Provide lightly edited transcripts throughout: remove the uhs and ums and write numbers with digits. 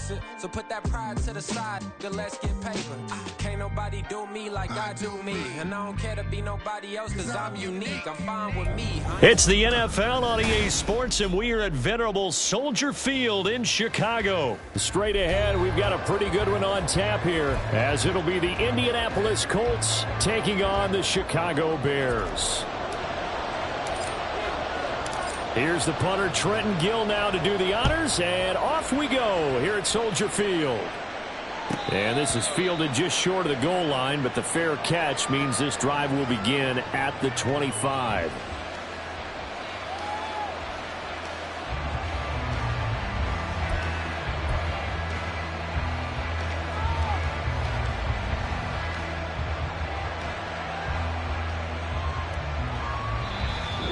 gangster, so put that pride to the side, then let's get paper. Can't nobody do me like I do me, and I don't care to be nobody else, cause I'm unique. I'm fine with me. It's the NFL on EA Sports, and we are at venerable Soldier Field in Chicago. Straight ahead, we've got a pretty good one on tap here, as it'll be the Indianapolis Colts taking on the Chicago Bears. Here's the punter, Trenton Gill, now to do the honors, and off we go here at Soldier Field. And this is fielded just short of the goal line, but the fair catch means this drive will begin at the 25.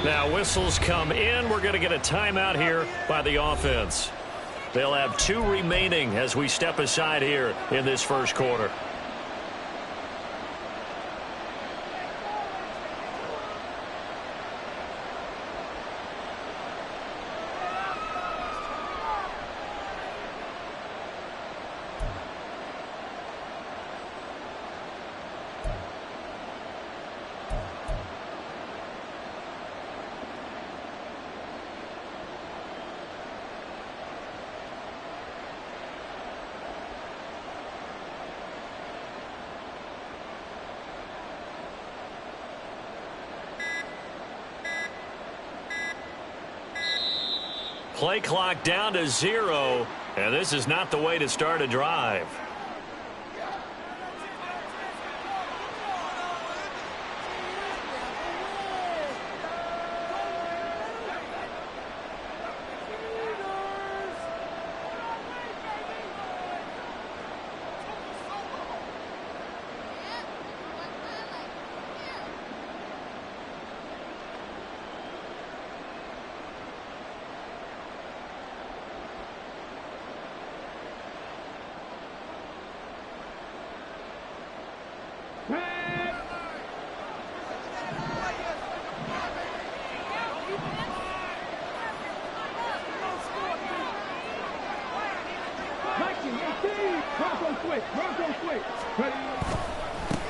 Now whistles come in. We're going to get a timeout here by the offense. They'll have 2 remaining as we step aside here in this first quarter. Play clock down to 0, and this is not the way to start a drive.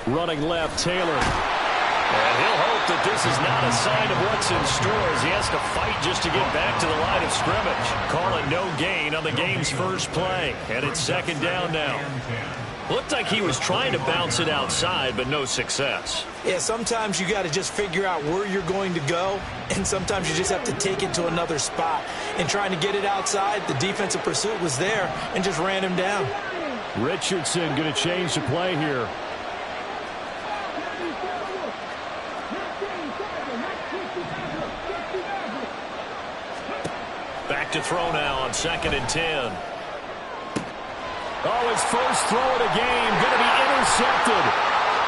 Running left, Taylor. And he'll hope that this is not a sign of what's in store as he has to fight just to get back to the line of scrimmage. Call it no gain on the game's first play. And it's second down now. Looked like he was trying to bounce it outside, but no success. Yeah, sometimes you got to just figure out where you're going to go, and sometimes you just have to take it to another spot. And trying to get it outside, the defensive pursuit was there and just ran him down. Richardson going to change the play here. Back to throw now on 2nd and 10. Oh, his first throw of the game going to be intercepted.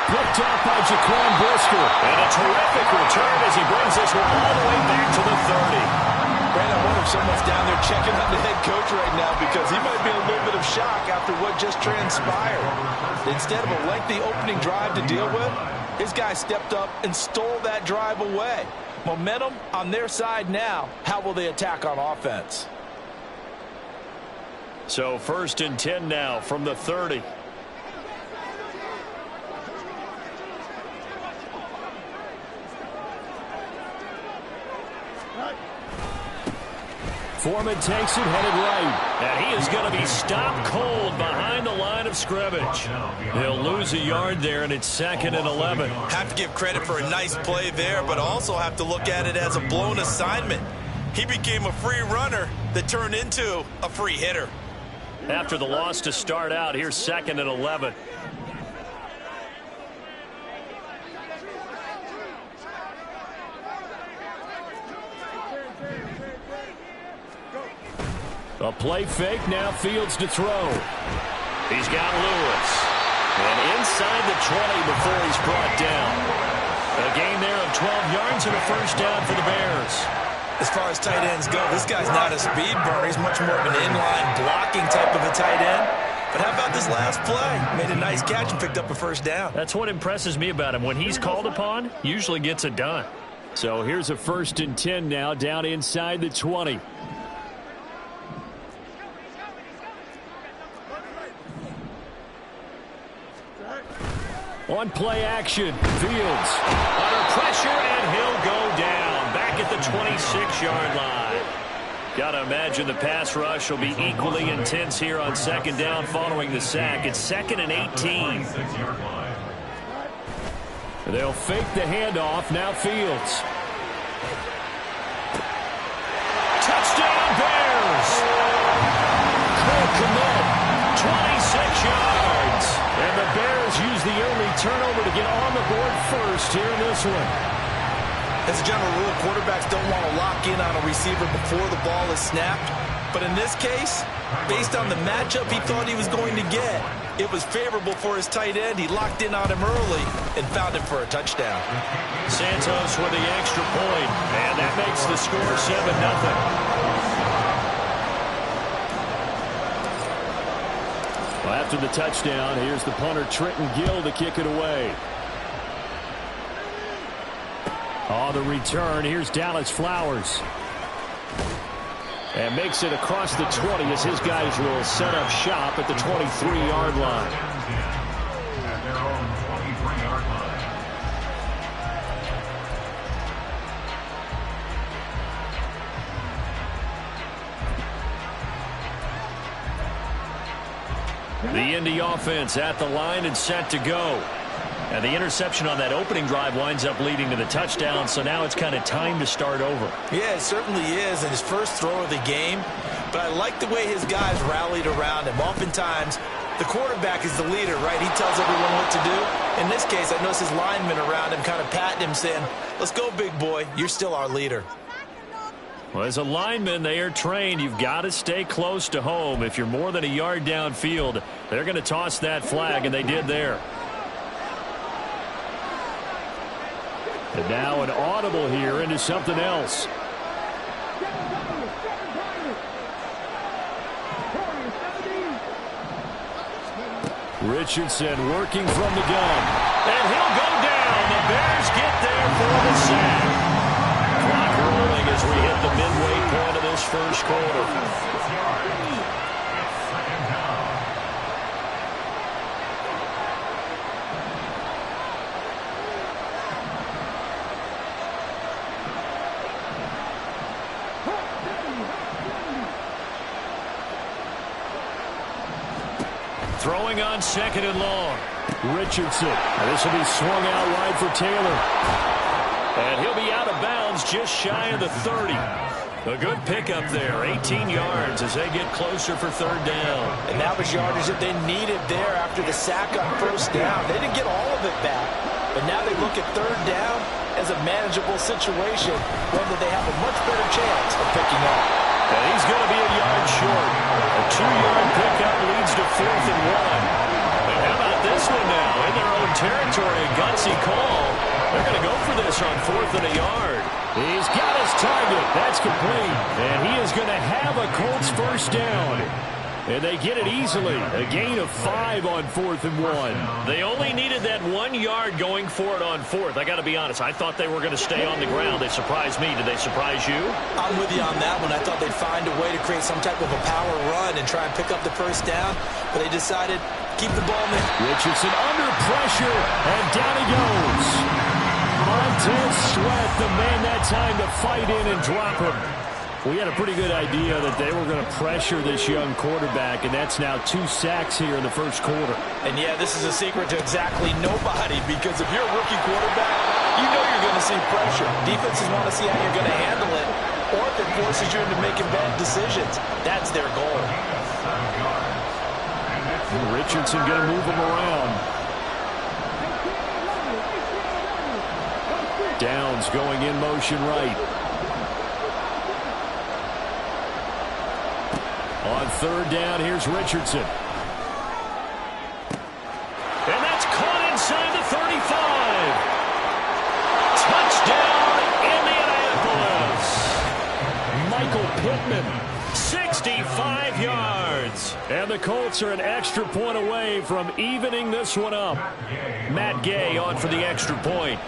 Picked off by Jaquan Brisker. And a terrific return as he brings this one all the way back to the 30. Brandon, I wonder if someone's down there checking on the head coach right now because he might be in a little bit of shock after what just transpired. Instead of a lengthy opening drive to deal with, his guy stepped up and stole that drive away. Momentum on their side now. How will they attack on offense? So 1st and 10 now from the 30. Foreman takes it, headed right. And he is going to be stopped cold behind the line of scrimmage. He'll lose a yard there, and it's 2nd and 11. Have to give credit for a nice play there, but also have to look at it as a blown assignment. He became a free runner that turned into a free hitter. After the loss to start out, here's 2nd and 11. A play fake, now Fields to throw. He's got Lewis. And inside the 20 before he's brought down. A gain there of 12 yards and a first down for the Bears. As far as tight ends go, this guy's not a speed burner. He's much more of an inline blocking type of a tight end. But how about this last play? Made a nice catch and picked up a first down. That's what impresses me about him. When he's called upon, usually gets it done. So here's a 1st and 10 now, down inside the 20. On play action, Fields under pressure, and he'll go down back at the 26-yard line. Got to imagine the pass rush will be equally intense here on second down following the sack. It's 2nd and 18. They'll fake the handoff. Now Fields. Touchdown Bears! Cole Kmet, 26 yards. And the Bears use the early turnover to get on the board first here in this one. As a general rule, quarterbacks don't want to lock in on a receiver before the ball is snapped. But in this case, based on the matchup he thought he was going to get, it was favorable for his tight end. He locked in on him early and found him for a touchdown. Santos with the extra point, and that makes the score 7-0. Well, after the touchdown, here's the punter Trenton Gill to kick it away. On the return, here's Dallas Flowers. And makes it across the 20 as his guys will set up shop at the 23-yard line. The Indy offense at the line and set to go. And the interception on that opening drive winds up leading to the touchdown, so now it's kind of time to start over. Yeah, it certainly is, in his first throw of the game. But I like the way his guys rallied around him. Oftentimes, the quarterback is the leader, right? He tells everyone what to do. In this case, I noticed his linemen around him kind of patting him, saying, let's go, big boy. You're still our leader. Well, as a lineman, they are trained. You've got to stay close to home. If you're more than a yard downfield, they're going to toss that flag, and they did there. And now an audible here into something else. Richardson working from the gun. And he'll go down. The Bears get there for the sack. Clock rolling as we hit the midway point of this first quarter. Throwing on 2nd and long. Richardson. This will be swung out wide for Taylor. And he'll be out of bounds just shy of the 30. A good pickup there. 18 yards as they get closer for 3rd down. And that was yardage that they needed there after the sack on 1st down. They didn't get all of it back. But now they look at 3rd down as a manageable situation, one that they have a much better chance of picking up. And he's going to be a yard short. A 2-yard pickup leads to 4th and 1. And how about this one now? In their own territory, a gutsy call. They're going to go for this on 4th and a yard. He's got his target. That's complete. And he is going to have a Colts first down. And they get it easily. A gain of 5 on 4th and 1. They only needed that 1 yard going for it on 4th. I got to be honest. I thought they were going to stay on the ground. They surprised me. Did they surprise you? I'm with you on that one. I thought they'd find a way to create some type of a power run and try and pick up the first down. But they decided keep the ball in. Richardson under pressure. And down he goes. Montez Sweat, the man that time to fight in and drop him. We had a pretty good idea that they were going to pressure this young quarterback, and that's now 2 sacks here in the first quarter. And, yeah, this is a secret to exactly nobody, because if you're a rookie quarterback, you know you're going to see pressure. Defenses want to see how you're going to handle it, or if it forces you into making bad decisions. That's their goal. And Richardson going to move him around. Downs going in motion right. On 3rd down, here's Richardson. And that's caught inside the 35. Touchdown, Indianapolis. Michael Pittman, 65 yards. And the Colts are an extra point away from evening this one up. Matt Gay on for the extra point.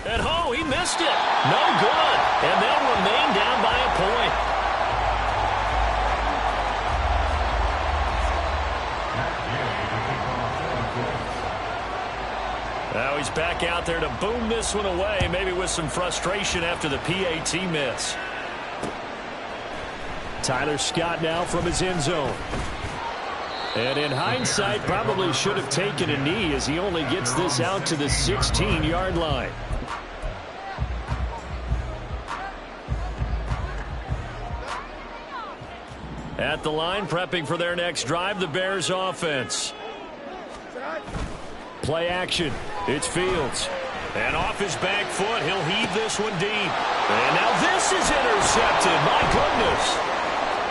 And oh, he missed it. No good. And they'll remain down by a point. Now he's back out there to boom this one away, maybe with some frustration after the PAT miss. Tyler Scott now from his end zone. And in hindsight, probably should have taken a knee as he only gets this out to the 16-yard line. At the line, prepping for their next drive, the Bears offense. Play action. It's Fields. And off his back foot, he'll heave this one deep. And now this is intercepted. My goodness.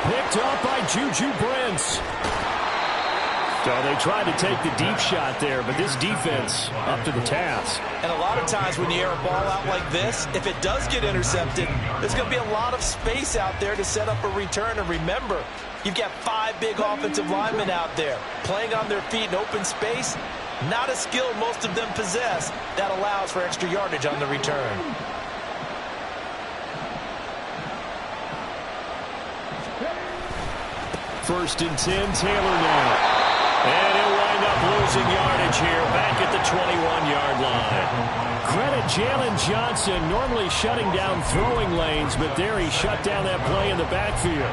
Picked up by Juju Brents. So they tried to take the deep shot there, but this defense up to the task. And a lot of times when you air a ball out like this, if it does get intercepted, there's going to be a lot of space out there to set up a return. And remember, you've got 5 big offensive linemen out there playing on their feet in open space. Not a skill most of them possess that allows for extra yardage on the return. First and 10, Taylor now. And he'll wind up losing yardage here back at the 21-yard line. Credit Jalen Johnson, normally shutting down throwing lanes, but there he shut down that play in the backfield.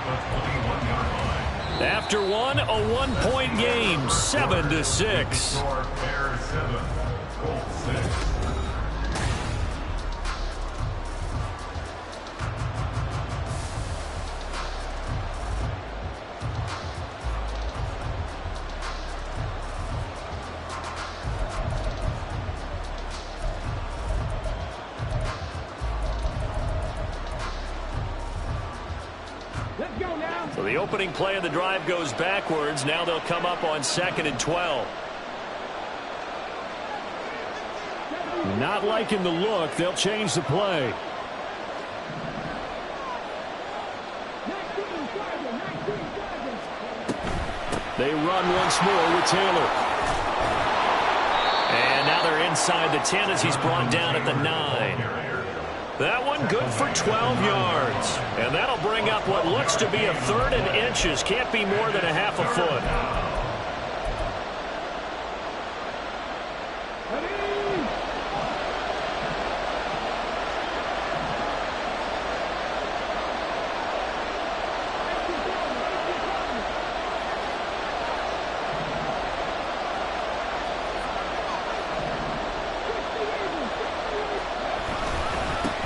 After one, a one-point game, 7-6. So the opening play of the drive goes backwards. Now they'll come up on 2nd and 12. Not liking the look. They'll change the play. They run once more with Taylor. And now they're inside the 10 as he's brought down at the 9. That one good for 12 yards. And that'll bring up what looks to be a 3rd and inches. Can't be more than a half a foot.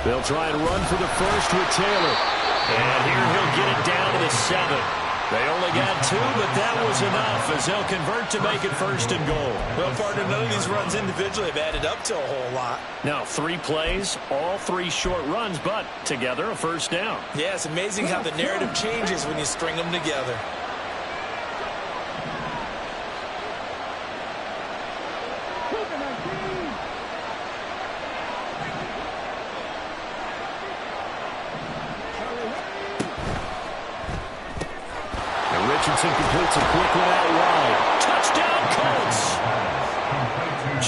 They'll try and run for the first with Taylor. And here he'll get it down to the 7. They only got 2, but that was enough as they'll convert to make it 1st and goal. Well, partner, none of these runs individually have added up to a whole lot. Now, 3 plays, all 3 short runs, but together a 1st down. Yeah, it's amazing how the narrative changes when you string them together. Richardson completes a quick one out wide. Touchdown, Colts!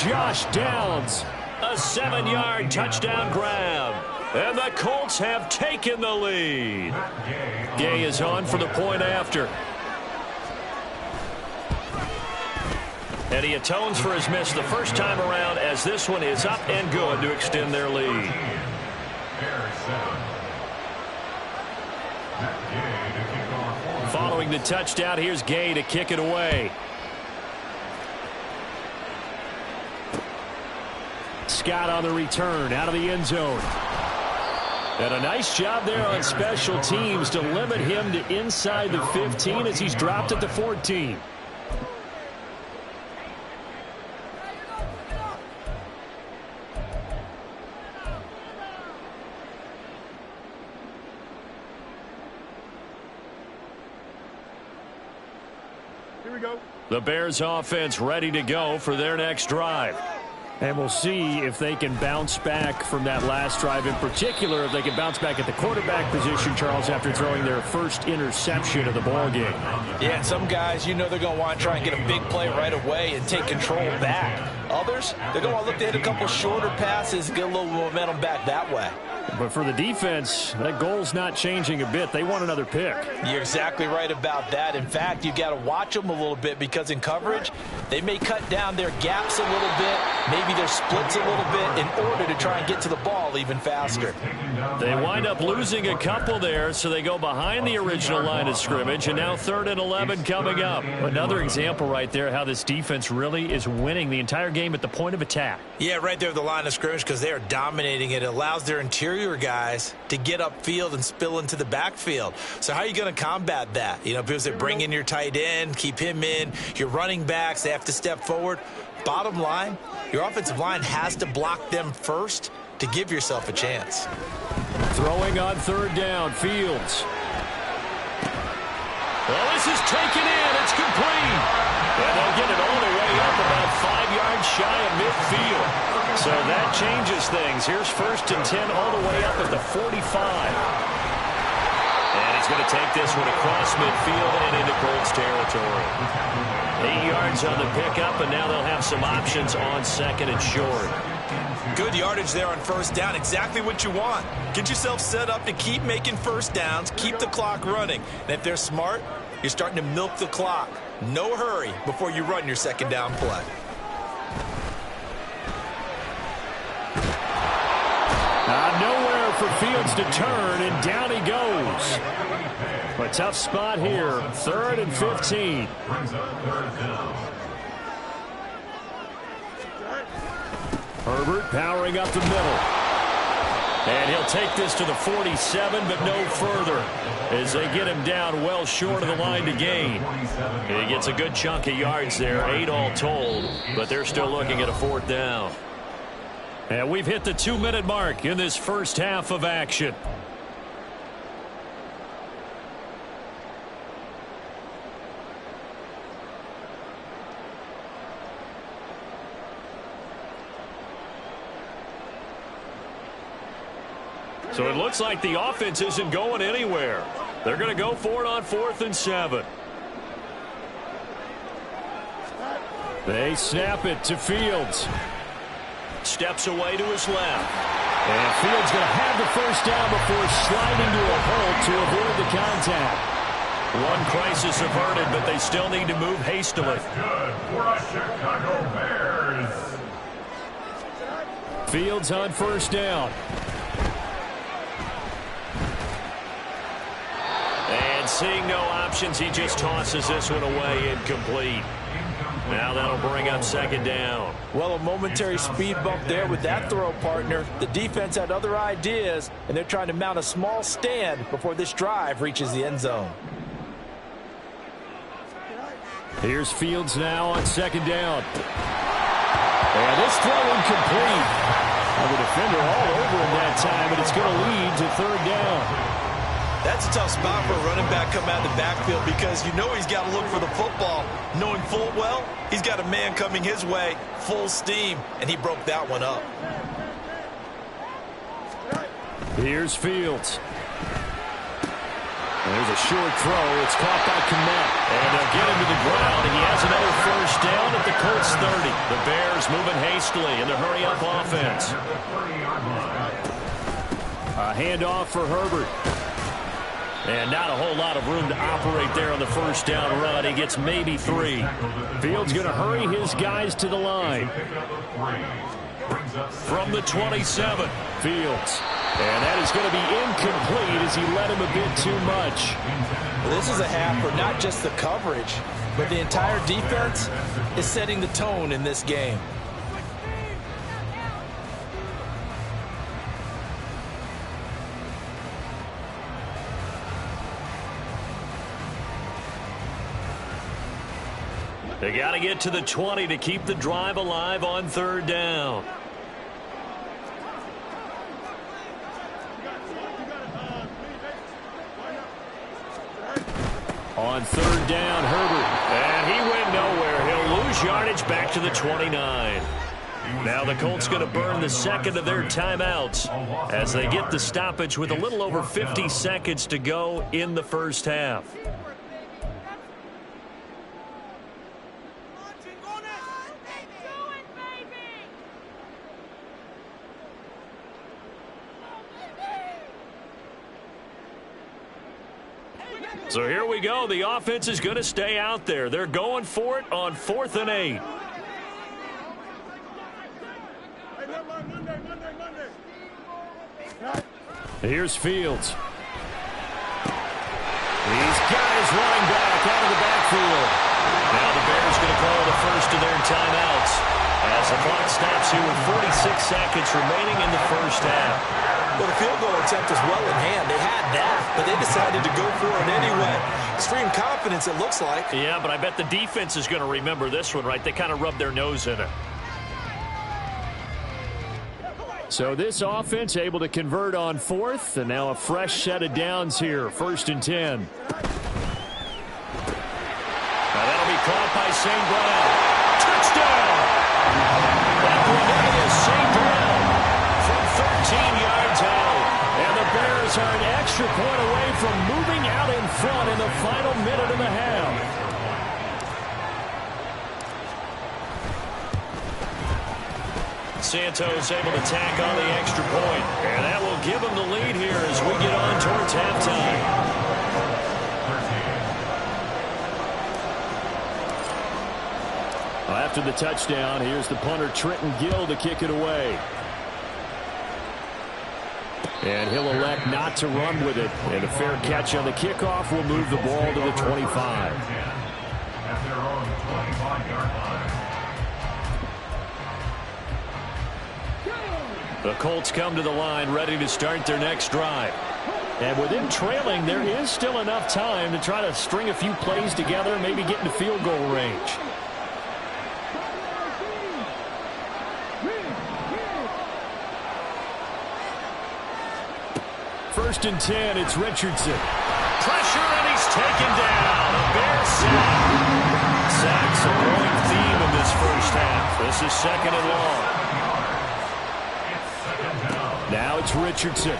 Josh Downs, a 7-yard touchdown grab. And the Colts have taken the lead. Gay is on for the point after. And he atones for his miss the first time around as this one is up and good to extend their lead. Following the touchdown, here's Gay to kick it away. Scott on the return, out of the end zone. And a nice job there on special teams to limit him to inside the 15 as he's dropped at the 14. The Bears offense ready to go for their next drive. And we'll see if they can bounce back from that last drive. In particular, if they can bounce back at the quarterback position, Charles, after throwing their first interception of the ballgame. Yeah, some guys, you know they're going to want to try and get a big play right away and take control back. Others, they're going to look to hit a couple shorter passes and get a little momentum back that way. But for the defense, that goal's not changing a bit. They want another pick. You're exactly right about that. In fact, you got to watch them a little bit because in coverage, they may cut down their gaps a little bit, maybe their splits a little bit in order to try and get to the ball even faster. They wind up losing a couple there, so they go behind the original line of scrimmage, and now 3rd and 11 coming up. Another example right there how this defense really is winning the entire game at the point of attack. Yeah, right there at the line of scrimmage because they are dominating it. It allows their interior guys to get upfield and spill into the backfield. So how are you going to combat that? You know, because they bring in your tight end, keep him in, your running backs, they have to step forward. Bottom line, your offensive line has to block them first to give yourself a chance. Throwing on 3rd down, Fields. Well, this is taken in. It's complete. And they'll get it all the way up about 5 yards shy of midfield. So that changes things. Here's 1st and 10 all the way up at the 45. And he's going to take this one across midfield and into Colts territory. 8 yards on the pickup, and now they'll have some options on 2nd and short. Good yardage there on 1st down. Exactly what you want. Get yourself set up to keep making 1st downs, keep the clock running. And if they're smart, you're starting to milk the clock. No hurry before you run your 2nd down play. Nowhere for Fields to turn, and down he goes. A tough spot here, 3rd and 15. Herbert powering up the middle. And he'll take this to the 47, but no further as they get him down well short of the line to gain. He gets a good chunk of yards there, 8 all told, but they're still looking at a 4th down. And we've hit the 2-minute mark in this first half of action. So it looks like the offense isn't going anywhere. They're going to go for it on 4th and 7. They snap it to Fields. Steps away to his left. And Fields going to have the 1st down before sliding to a hole to avoid the contact. One crisis averted, but they still need to move hastily. Fields on 1st down. And seeing no options, he just tosses this one away incomplete. Now that'll bring up 2nd down. Well, a momentary speed bump there with that throw, partner. The defense had other ideas, and they're trying to mount a small stand before this drive reaches the end zone. Here's Fields now on 2nd down. And this throw incomplete. The defender all over him that time, but it's going to lead to 3rd down. That's a tough spot for a running back coming out of the backfield because you know he's got to look for the football, knowing full well he's got a man coming his way, full steam, and he broke that one up. Here's Fields. There's a short throw. It's caught by Kmet. And they'll get him to the ground, and he has another 1st down at the Colts 30. The Bears moving hastily in the hurry-up offense. A handoff for Herbert. And not a whole lot of room to operate there on the 1st down run. He gets maybe 3. Fields going to hurry his guys to the line. From the 27, Fields. And that is going to be incomplete as he led him a bit too much. Well, this is a half for not just the coverage, but the entire defense is setting the tone in this game. They got to get to the 20 to keep the drive alive on 3rd down. On 3rd down, Herbert. And he went nowhere. He'll lose yardage back to the 29. Now the Colts going to burn the 2nd of their timeouts as they get the stoppage with a little over 50 seconds to go in the first half. So here we go. The offense is going to stay out there. They're going for it on 4th and 8. Here's Fields. He's got his running back out of the backfield. Now the Bears going to call the first of their timeouts as the clock stops here with 46 seconds remaining in the first half. Well, the field goal attempt is well in hand. They had that, but they decided to go for it anyway. Extreme confidence, it looks like. Yeah, but I bet the defense is going to remember this one, right? They kind of rubbed their nose in it. So this offense able to convert on 4th, and now a fresh set of downs here, 1st and 10. Now that'll be caught by St. Brown. Touchdown! That one is St. Brown from 13 yards out. And the Bears are an extra point away from moving out in front in the final minute and a half. Santos able to tack on the extra point, and that will give him the lead here as we get on towards halftime. After the touchdown, here's the punter Trenton Gill to kick it away. And he'll elect not to run with it. And a fair catch on the kickoff will move the ball to the 25. At their own 25-yard line. The Colts come to the line ready to start their next drive. And with them trailing, there is still enough time to try to string a few plays together, maybe get into field goal range. First and 10, it's Richardson. Pressure, and he's taken down. A Bear sack. Sacks a growing theme in this first half. This is 2nd and long. Now it's Richardson.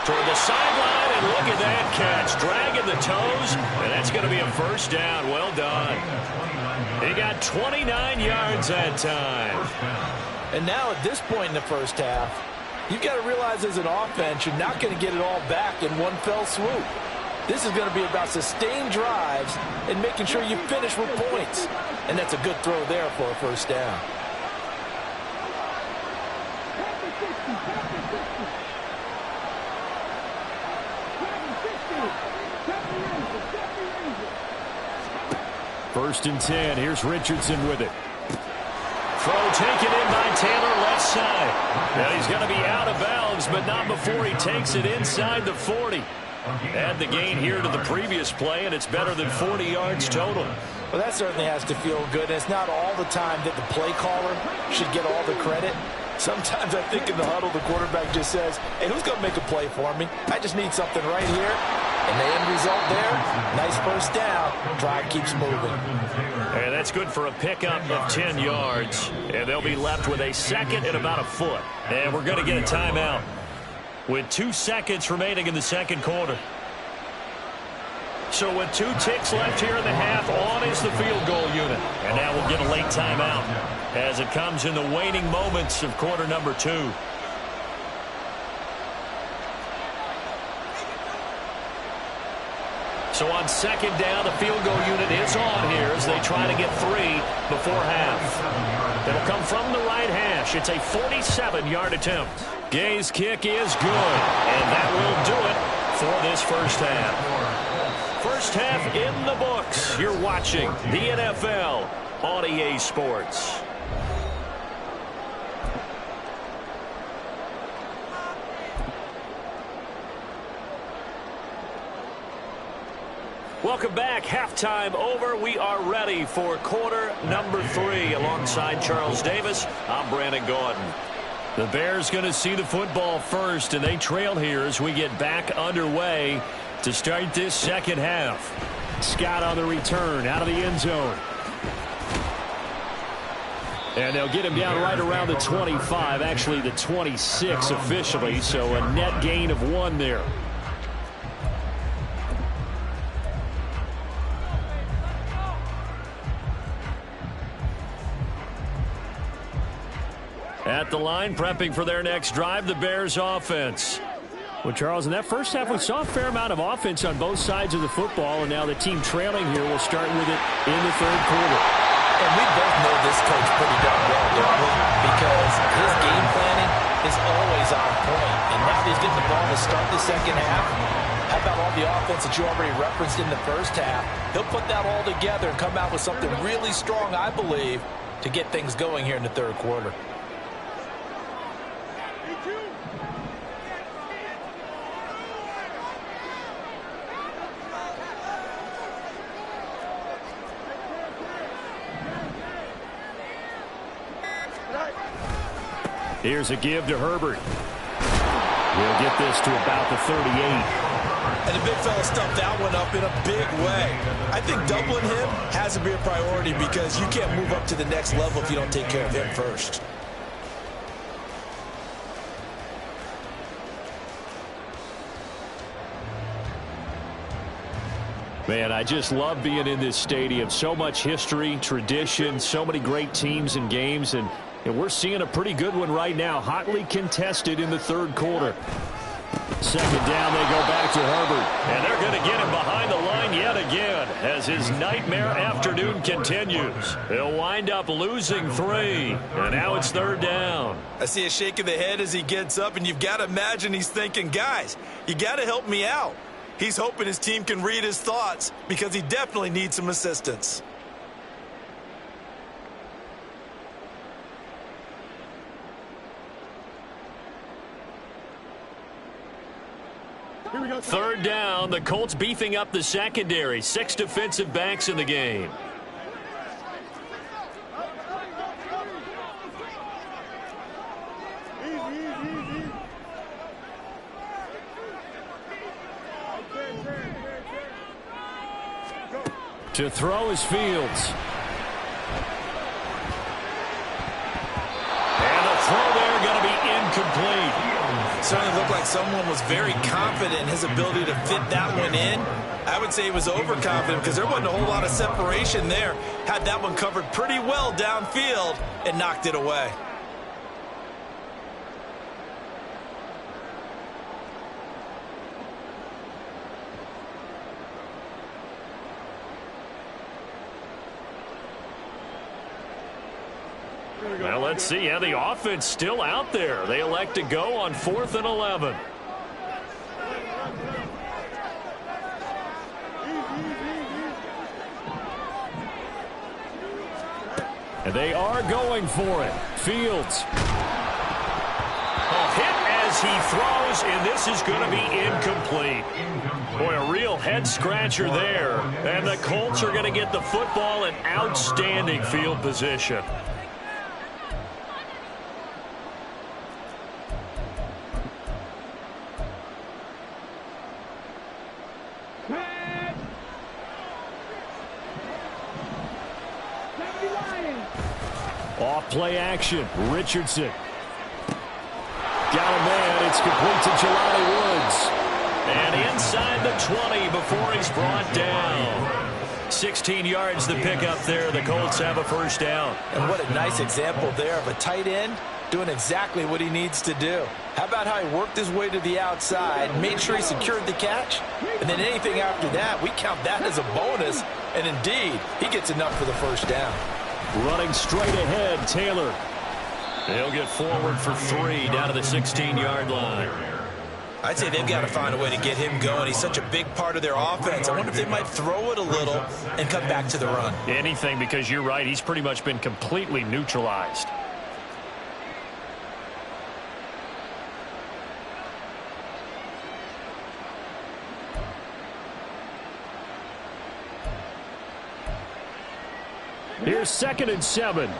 Toward the sideline, and look at that catch. Dragging the toes, and that's going to be a first down. Well done. He got 29 yards that time. And now at this point in the first half, you've got to realize as an offense, you're not going to get it all back in one fell swoop. This is going to be about sustained drives and making sure you finish with points. And that's a good throw there for a first down. First and 10, here's Richardson with it. Throw taken in by Taylor, left side. And he's going to be out of bounds, but not before he takes it inside the 40. Add the gain here to the previous play, and it's better than 40 yards total. Well, that certainly has to feel good. And it's not all the time that the play caller should get all the credit. Sometimes I think in the huddle, the quarterback just says, hey, who's going to make a play for me? I just need something right here. And the end result there, nice first down. Drive keeps moving. And that's good for a pickup of 10 yards. And they'll be left with a second and about a foot. And we're going to get a timeout with 2 seconds remaining in the second quarter. So with 2 ticks left here in the half, on is the field goal unit. And now we'll get a late timeout as it comes in the waning moments of quarter number 2. So on second down, the field goal unit is on here as they try to get 3 before half. It'll come from the right hash. It's a 47-yard attempt. Gay's kick is good, and that will do it for this first half. First half in the books. You're watching the NFL on EA Sports. Welcome back. Halftime over. We are ready for quarter number 3. Alongside Charles Davis, I'm Brandon Gordon. The Bears going to see the football first, and they trail here as we get back underway to start this second half. Scott on the return out of the end zone. And they'll get him down right around the 25, actually the 26 officially, so a net gain of 1 there. At the line, prepping for their next drive, the Bears offense. Well, Charles, in that first half, we saw a fair amount of offense on both sides of the football, and now the team trailing here will start with it in the third quarter. And we both know this coach pretty darn well, don't we? Because his game planning is always on point. And now he's getting the ball to start the second half. How about all the offense that you already referenced in the first half? He'll put that all together and come out with something really strong, I believe, to get things going here in the third quarter. Here's a give to Herbert. He'll get this to about the 38. And the big fella stuffed that one up in a big way. I think doubling him has to be a priority because you can't move up to the next level if you don't take care of him first. Man, I just love being in this stadium. So much history, tradition, so many great teams and games, and we're seeing a pretty good one right now, hotly contested in the third quarter. Second down, they go back to Herbert. And they're going to get him behind the line yet again as his nightmare afternoon continues. He'll wind up losing 3, and now it's third down. I see a shake of the head as he gets up, and you've got to imagine he's thinking, guys, you got to help me out. He's hoping his team can read his thoughts because he definitely needs some assistance. Third down, the Colts beefing up the secondary. 6 defensive backs in the game. To throw is Fields. And the throw there going to be incomplete. Certainly looked like someone was very confident in his ability to fit that one in. I would say he was overconfident because there wasn't a whole lot of separation there. Had that one covered pretty well downfield and knocked it away. Well, let's see how the offense still out there. They elect to go on 4th and 11. And they are going for it. Fields. A hit as he throws, and this is going to be incomplete. Boy, a real head-scratcher there. And the Colts are going to get the football in outstanding field position. Off play action. Richardson. Got a man. It's complete to Jelani Woods. And inside the 20 before he's brought down. 16 yards to pick up there. The Colts have a first down. And what a nice example there of a tight end doing exactly what he needs to do. How about how he worked his way to the outside, made sure he secured the catch, and then anything after that, we count that as a bonus. And indeed, he gets enough for the first down. Running straight ahead, Taylor. They'll get forward for 3 down to the 16-yard line. I'd say they've got to find a way to get him going. He's such a big part of their offense. I wonder if they might throw it a little and come back to the run. Anything, because you're right. He's pretty much been completely neutralized. Here's 2nd and 7.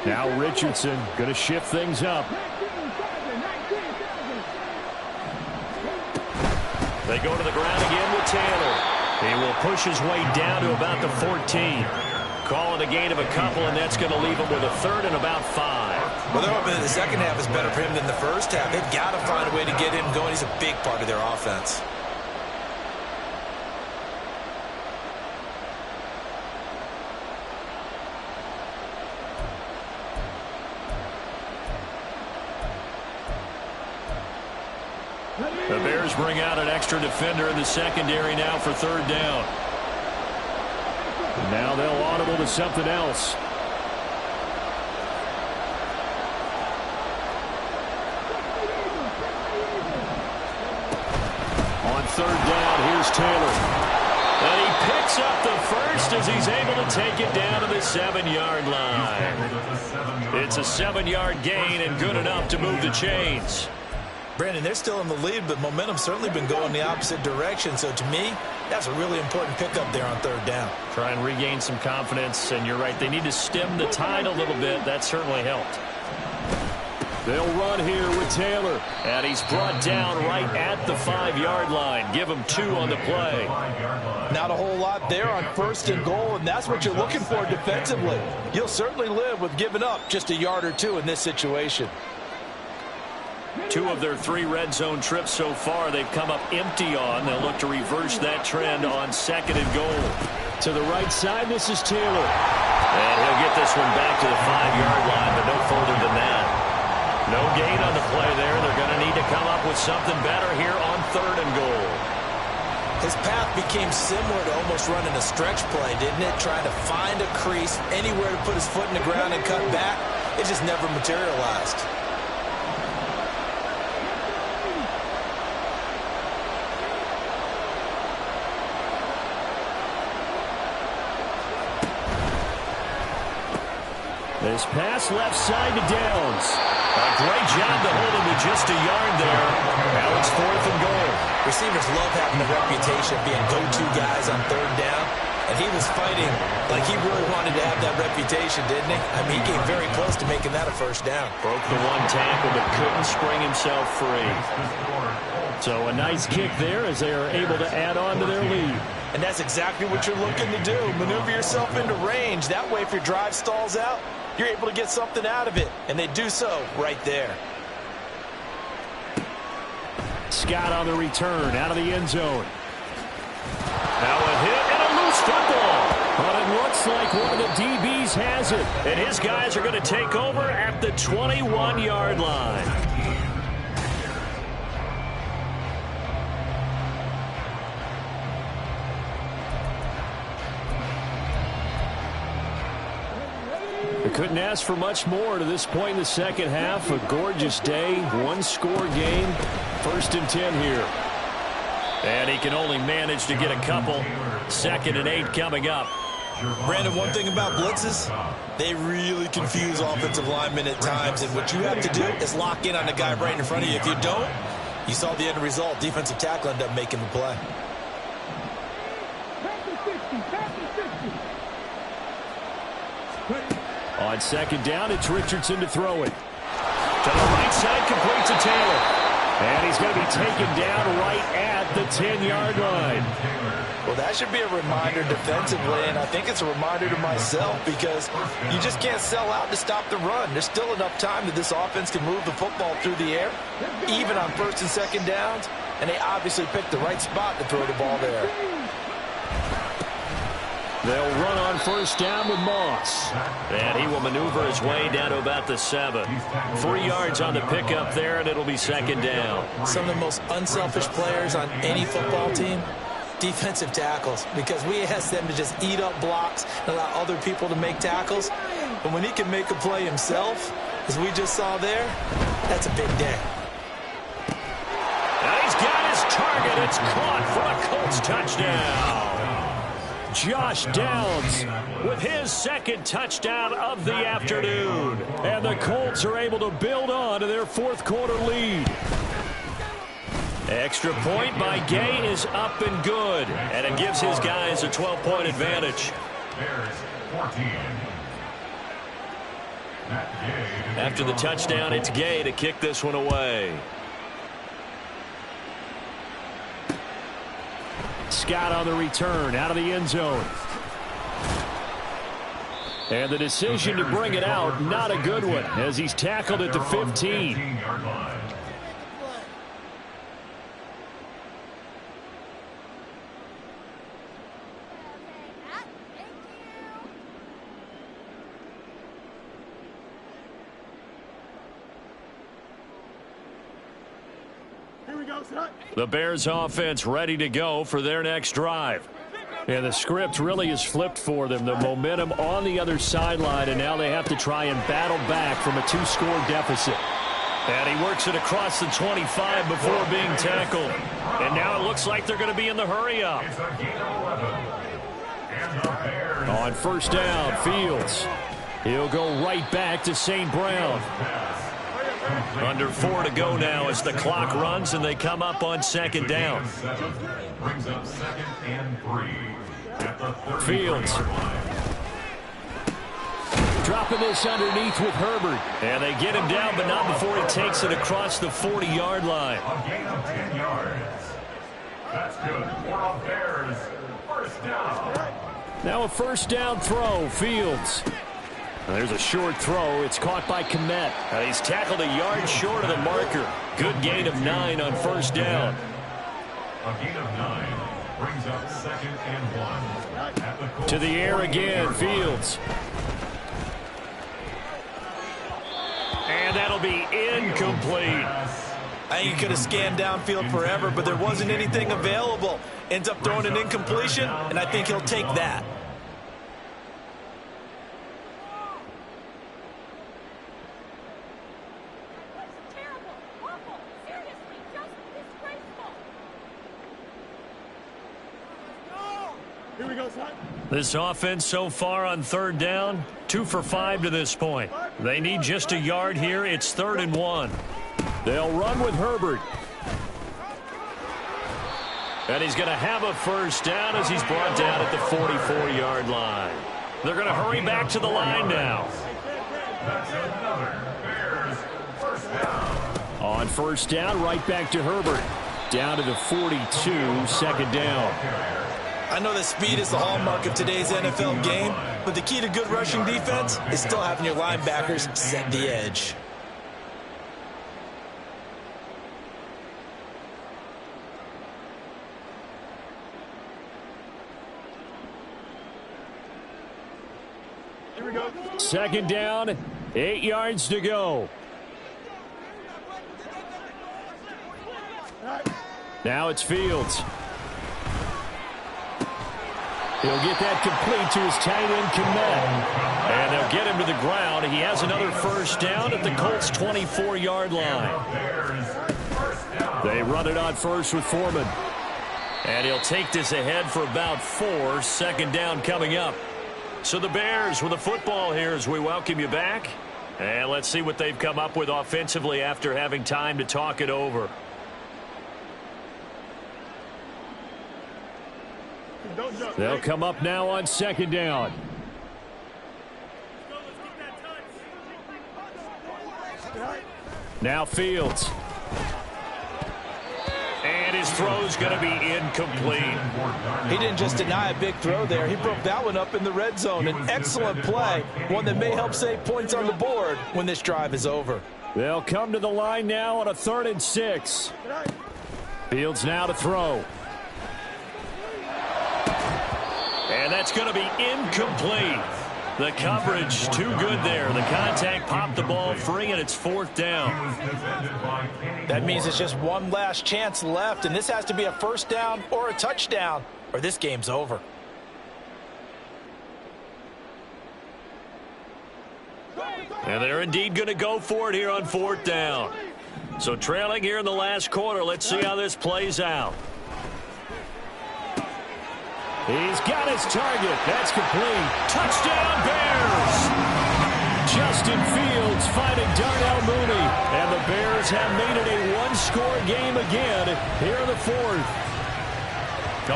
Now Richardson going to shift things up. They go to the ground again with Taylor. He will push his way down to about the 14. Call it a gain of a couple, and that's going to leave him with a 3rd and about 5. Well, they're hoping that the second half is better for him than the first half. They've got to find a way to get him going. He's a big part of their offense. The Bears bring out an extra defender in the secondary now for third down. Now they'll audible to something else. On third down, here's Taylor. And he picks up the first as he's able to take it down to the 7-yard line. It's a 7-yard gain and good enough to move the chains. Brandon, they're still in the lead, but momentum's certainly been going the opposite direction. So to me, that's a really important pickup there on third down. Try and regain some confidence, and you're right, they need to stem the tide a little bit. That certainly helped. They'll run here with Taylor, and he's brought down right at the 5-yard line. Give him 2 on the play. Not a whole lot there on first and goal, and that's what you're looking for defensively. You'll certainly live with giving up just a yard or 2 in this situation. 2 of their 3 red zone trips so far they've come up empty on. They'll look to reverse that trend on second and goal. To the right side, this is Taylor. And he'll get this one back to the 5-yard line, but no further than that. No gain on the play there. They're going to need to come up with something better here on third and goal. His path became similar to almost running a stretch play, didn't it? Trying to find a crease, anywhere to put his foot in the ground and cut back. It just never materialized. This pass left side to Downs. A great job to hold him to just a yard there. Now it's 4th and goal. Receivers love having the reputation of being go-to guys on third down. And he was fighting like he really wanted to have that reputation, didn't he? I mean, he came very close to making that a first down. Broke the 1 tackle, but couldn't spring himself free. So a nice kick there as they are able to add on to their lead. And that's exactly what you're looking to do. Maneuver yourself into range. That way, if your drive stalls out, you're able to get something out of it. And they do so right there. Scott on the return out of the end zone. Now a hit and a loose football. But it looks like one of the DBs has it. And his guys are going to take over at the 21-yard line. They couldn't ask for much more to this point in the second half. A gorgeous day, 1-score game, 1st and 10 here. And he can only manage to get a couple. 2nd and 8 coming up. Brandon, one thing about blitzes, they really confuse offensive linemen at times. And what you have to do is lock in on the guy right in front of you. If you don't, you saw the end result. Defensive tackle ended up making the play. On 2nd down, it's Richardson to throw it. To the right side, complete to Taylor. And he's going to be taken down right at the 10-yard line. Well, that should be a reminder defensively, and I think it's a reminder to myself because you just can't sell out to stop the run. There's still enough time that this offense can move the football through the air, even on 1st and 2nd downs, and they obviously picked the right spot to throw the ball there. They'll run on 1st down with Moss. And he will maneuver his way down to about the 7. 3 yards on the pickup there, and it'll be 2nd down. Some of the most unselfish players on any football team, defensive tackles, because we ask them to just eat up blocks and allow other people to make tackles. But when he can make a play himself, as we just saw there, that's a big day. And he's got his target. It's caught for a Colts touchdown. Josh Downs with his 2nd touchdown of the afternoon. And the Colts are able to build on to their 4th quarter lead. Extra point by Gay is up and good. And it gives his guys a 12-point advantage. After the touchdown, it's Gay to kick this one away. Scott on the return out of the end zone. And the decision to bring it out, not a good one, as he's tackled at the 15. The Bears offense ready to go for their next drive. And the script really is flipped for them. The momentum on the other sideline, and now they have to try and battle back from a 2-score deficit. And he works it across the 25 before being tackled. And now it looks like they're going to be in the hurry-up. On first down, Fields. He'll go right back to St. Brown. Under 4 to go now as the clock runs and they come up on second down. Brings up 2nd and 3 at the 30. Fields. Dropping this underneath with Herbert. And they get him down, but not before he takes it across the 40-yard line. A gain of 10 yards. That's good for the Bears. First down. Now a first down throw. Fields. There's a short throw. It's caught by Kmet. He's tackled a yard short of the marker. Good gain of 9 on first down. A gain of 9 brings up 2nd and 1. At the to the air again, Fields. And that'll be incomplete. I think he could have scanned downfield forever, but there wasn't anything available. Ends up throwing an incompletion, and I think he'll take that. This offense so far on third down, 2 for 5 to this point. They need just a yard here. It's 3rd and 1. They'll run with Herbert. And he's going to have a first down as he's brought down at the 44-yard line. They're going to hurry back to the line now. That's another Bears first down. On first down, right back to Herbert. Down to the 42, second down. I know that speed is the hallmark of today's NFL game, but the key to good rushing defense is still having your linebackers set the edge. Here we go. Second down, 8 yards to go. Now it's Fields. He'll get that complete to his tight end, Kmet. And they'll get him to the ground. He has another first down at the Colts' 24-yard line. They run it on first with Foreman. And he'll take this ahead for about 4. Second down coming up. So the Bears with the football here as we welcome you back. And let's see what they've come up with offensively after having time to talk it over. They'll come up now on second down. Now Fields. And his throw's going to be incomplete. He didn't just deny a big throw there. He broke that one up in the red zone. An excellent play, one that may help save points on the board when this drive is over. They'll come to the line now on a 3rd and 6. Fields now to throw. And that's going to be incomplete. The coverage too good there. The contact popped the ball free, and it's 4th down. That means it's just one last chance left, and this has to be a first down or a touchdown, or this game's over. And they're indeed going to go for it here on 4th down. So trailing here in the last quarter, let's see how this plays out. He's got his target. That's complete. Touchdown, Bears! Justin Fields finding Darnell Mooney. And the Bears have made it a one-score game again here in the 4th.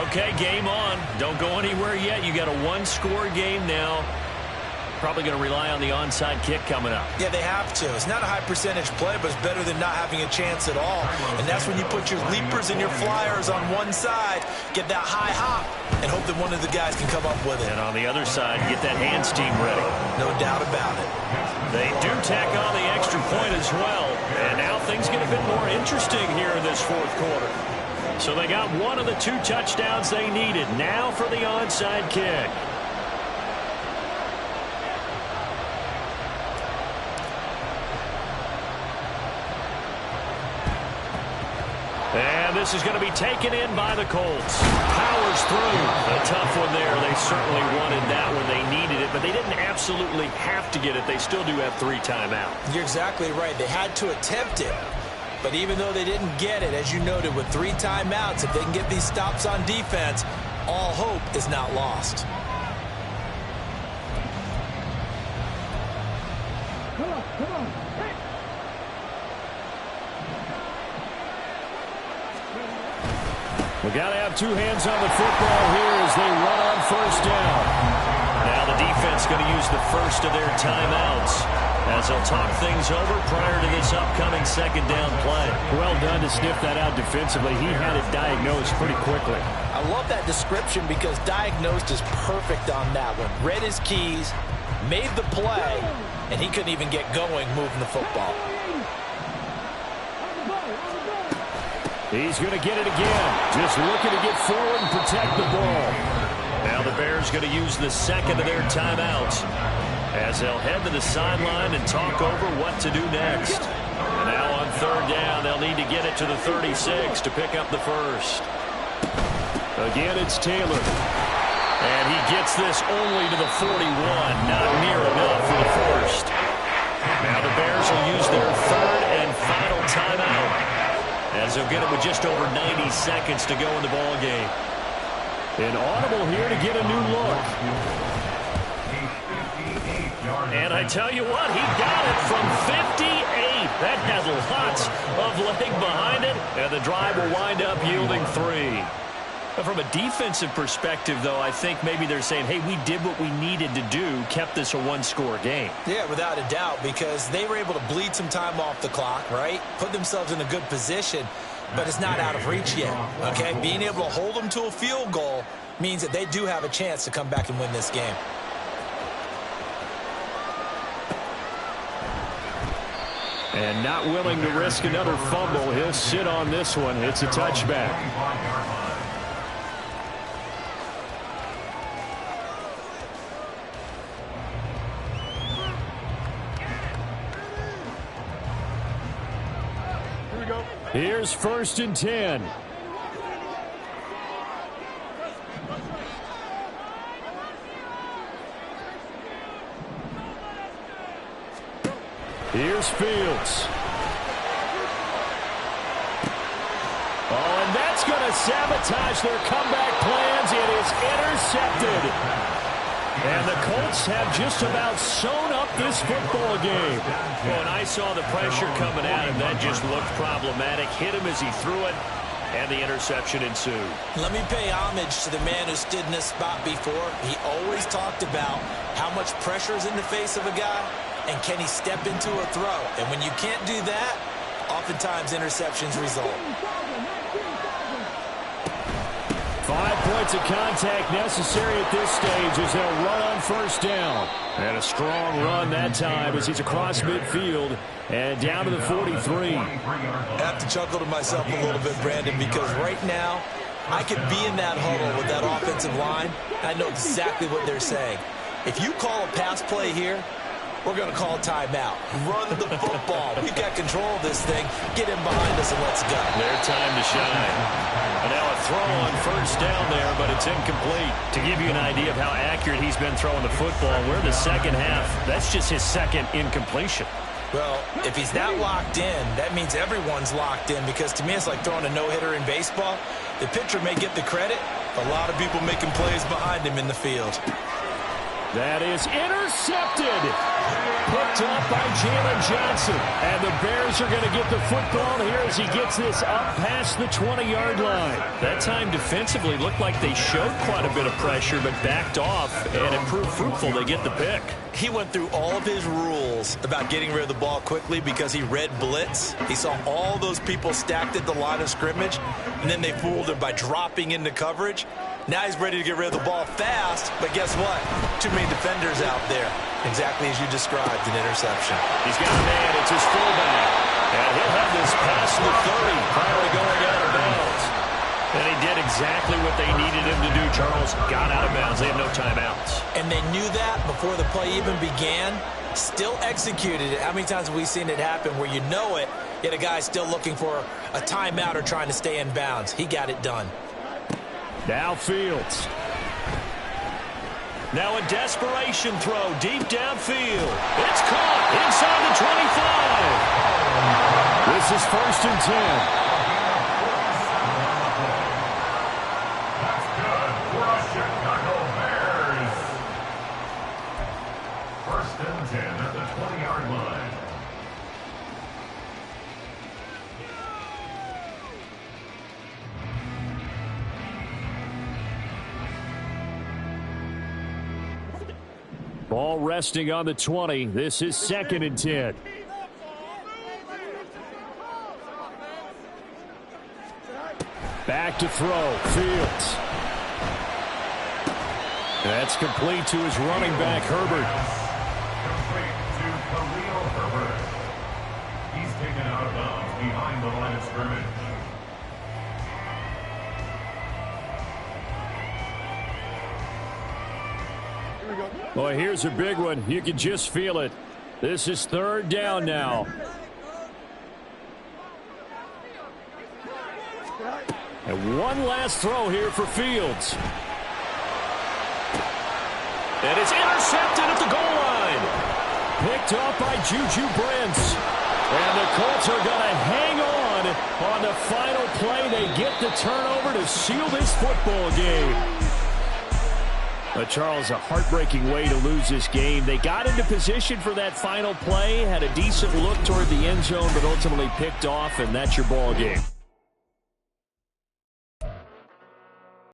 Okay, game on. Don't go anywhere yet. You got a one-score game now. Probably going to rely on the onside kick coming up. Yeah, they have to. It's not a high percentage play, but it's better than not having a chance at all. And that's when you put your leapers and your flyers on one side, get that high hop, and hope that one of the guys can come up with it. And on the other side, get that hands team ready. No doubt about it. They do tack on the extra point as well. And now things get a bit more interesting here in this 4th quarter. So they got one of the 2 touchdowns they needed. Now for the onside kick. And this is going to be taken in by the Colts. Powers through. A tough one there. They certainly wanted that when they needed it, but they didn't absolutely have to get it. They still do have 3 timeouts. You're exactly right. They had to attempt it. But even though they didn't get it, as you noted, with 3 timeouts, if they can get these stops on defense, all hope is not lost. We got to have 2 hands on the football here as they run on first down. Now the defense going to use the first of their timeouts as they'll talk things over prior to this upcoming second down play. Well done to sniff that out defensively. He had it diagnosed pretty quickly. I love that description because diagnosed is perfect on that one. Read his keys, made the play, and he couldn't even get going moving the football. He's going to get it again. Just looking to get forward and protect the ball. Now the Bears going to use the second of their timeouts as they'll head to the sideline and talk over what to do next. And now on third down, they'll need to get it to the 36 to pick up the first. Again, it's Taylor. And he gets this only to the 41. Not near enough for the first. Now the Bears will use their third and final timeout as they'll get it with just over 90 seconds to go in the ball game. An audible here to get a new look. And I tell you what, he got it from 58. That has lots of leg behind it, and the drive will wind up yielding 3. But from a defensive perspective, though, I think maybe they're saying, hey, we did what we needed to do, kept this a 1-score game. Yeah, without a doubt, because they were able to bleed some time off the clock, right? Put themselves in a good position, but it's not out of reach yet, okay? Being able to hold them to a field goal means that they do have a chance to come back and win this game. And not willing to risk another fumble. He'll sit on this one. It's a touchback. Here's 1st and 10. Here's Fields. Oh, and that's going to sabotage their comeback plans. It is intercepted. And the Colts have just about sewn up this football game. Well, and I saw the pressure coming at him. That just looked problematic. Hit him as he threw it, and the interception ensued. Let me pay homage to the man who stood in this spot before. He always talked about how much pressure is in the face of a guy, and can he step into a throw. And when you can't do that, oftentimes interceptions result. 5 points of contact necessary at this stage as they'll run on first down. And a strong run that time as he's across midfield and down to the 43. I have to chuckle to myself a little bit, Brandon, because right now I could be in that huddle with that offensive line. I know exactly what they're saying. If you call a pass play here, we're going to call timeout. Run the football. We've got control of this thing. Get him behind us and let's go. Their time to shine. And now a throw on first down there, but it's incomplete. To give you an idea of how accurate he's been throwing the football, we're in the second half. That's just his second incompletion. Well, if he's not locked in, that means everyone's locked in, because to me it's like throwing a no-hitter in baseball. The pitcher may get the credit, a lot of people making plays behind him in the field. That is intercepted. Picked up by Jalen Johnson. And the Bears are going to get the football here as he gets this up past the 20-yard line. That time defensively looked like they showed quite a bit of pressure but backed off, and it proved fruitful. They get the pick. He went through all of his rules about getting rid of the ball quickly because he read blitz. He saw all those people stacked at the line of scrimmage, and then they fooled him by dropping into coverage. Now he's ready to get rid of the ball fast, but guess what? Too many defenders out there. Exactly as you described, an interception. He's got a man. It's his fullback. And he'll have this past the 30 prior to going out of bounds. And he did exactly what they needed him to do, Charles got out of bounds. They have no timeouts. And they knew that before the play even began, still executed it. How many times have we seen it happen where you know it, yet a guy's still looking for a timeout or trying to stay in bounds? He got it done. Now Fields. Now a desperation throw deep downfield. It's caught inside the 25. This is 1st and 10. That's good for the Chicago Bears. 1st and 10 at the 20-yard line. Ball resting on the 20. This is 2nd and 10. Back to throw. Fields. That's complete to his running back, Herbert. Complete to Khalil Herbert. He's taken out of bounds behind the line of scrimmage. Boy, here's a big one. You can just feel it. This is 3rd down now. And one last throw here for Fields. And it's intercepted at the goal line. Picked up by Juju Brents. And the Colts are going to hang on the final play. They get the turnover to seal this football game. But Charles, a heartbreaking way to lose this game. They got into position for that final play, had a decent look toward the end zone, but ultimately picked off, and that's your ball game.